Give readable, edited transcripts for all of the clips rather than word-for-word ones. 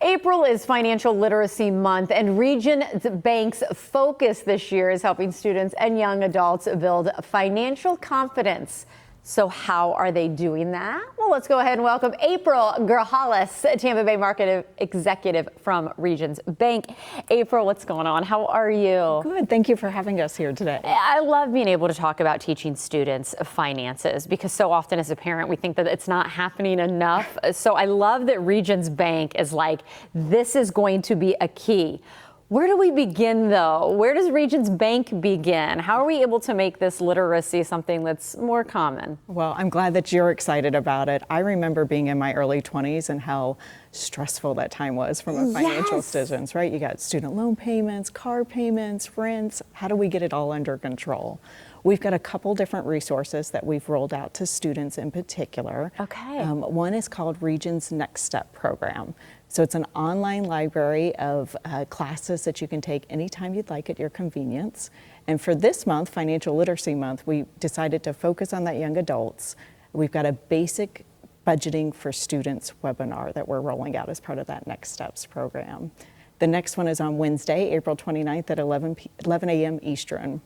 April is Financial Literacy Month, and Regions Bank's focus this year is helping students and young adults build financial confidence. So how are they doing that? Well, let's go ahead and welcome April Grajales, Tampa Bay Market Executive from Regions Bank. April, what's going on? How are you? Good. Thank you for having us here today. I love being able to talk about teaching students finances because so often as a parent, we think that it's not happening enough. So I love that Regions Bank is like, this is going to be a key. Where do we begin, though? Where does Regions Bank begin? How are we able to make this literacy something that's more common? Well, I'm glad that you're excited about it. I remember being in my early 20s and how stressful that time was from a financial decisions, right? You got student loan payments, car payments, rents. How do we get it all under control? We've got a couple different resources that we've rolled out to students in particular. Okay. One is called Regions Next Step program. So it's an online library of classes that you can take anytime you'd like at your convenience. And for this month, Financial Literacy Month, we decided to focus on that young adults. We've got a basic budgeting for students webinar that we're rolling out as part of that Next Steps program. The next one is on Wednesday, April 29th at 11 a.m. Eastern.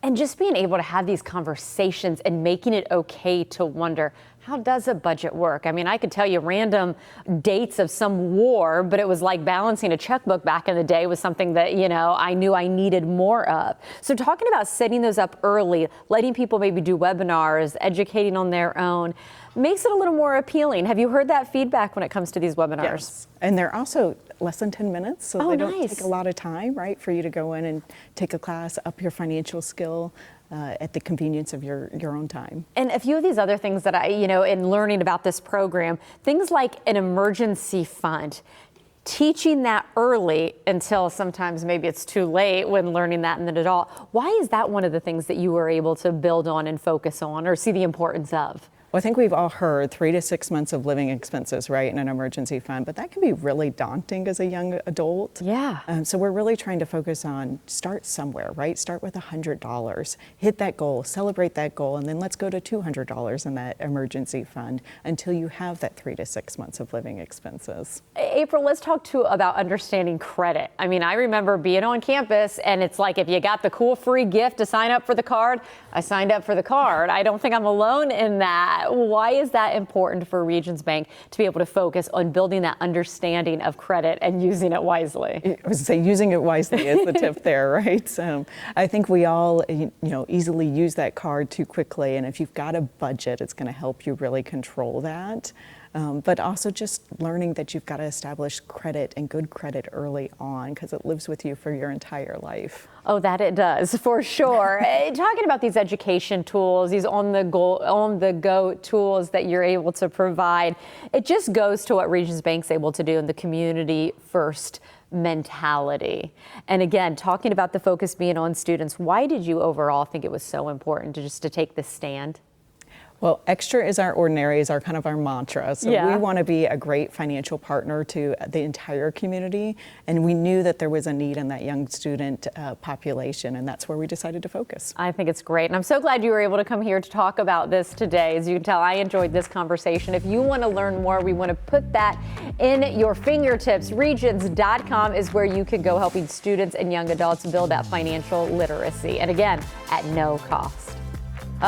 And just being able to have these conversations and making it okay to wonder, how does a budget work? I mean, I could tell you random dates of some war, but it was like balancing a checkbook back in the day was something that, you know, I knew I needed more of. So talking about setting those up early, letting people maybe do webinars, educating on their own, makes it a little more appealing. Have you heard that feedback when it comes to these webinars? Yes. And they're also less than 10 minutes, so they don't nice. take a lot of time, right, for you to go in and take a class, up your financial skill at the convenience of your own time. And a few of these other things that in learning about this program, things like an emergency fund, teaching that early until sometimes maybe it's too late when learning that in an adult. Why is that one of the things that you were able to build on and focus on or see the importance of? Well, I think we've all heard 3 to 6 months of living expenses, right, in an emergency fund, but that can be really daunting as a young adult. Yeah. So we're really trying to focus on start somewhere, right? Start with $100, hit that goal, celebrate that goal, and then let's go to $200 in that emergency fund until you have that 3 to 6 months of living expenses. April, let's talk about understanding credit. I mean, I remember being on campus and it's like if you got the cool free gift to sign up for the card, I signed up for the card. I don't think I'm alone in that. Why is that important for Regions Bank to be able to focus on building that understanding of credit and using it wisely? I was going to say using it wisely is the tip there, right? So I think we all, easily use that card too quickly, and if you've got a budget, it's going to help you really control that. But also just learning that you've got to establish credit and good credit early on because it lives with you for your entire life. Oh, that it does, for sure. Talking about these education tools, these on-the-go tools that you're able to provide, it just goes to what Regions Bank's able to do in the community first mentality. And again, talking about the focus being on students, why did you overall think it was so important to take this stand? Well, extra is our ordinary is our kind of our mantra. So we want to be a great financial partner to the entire community. And we knew that there was a need in that young student population, and that's where we decided to focus. I think it's great. And I'm so glad you were able to come here to talk about this today. As you can tell, I enjoyed this conversation. If you want to learn more, we want to put that in your fingertips. Regions.com is where you can go helping students and young adults build that financial literacy. And again, at no cost.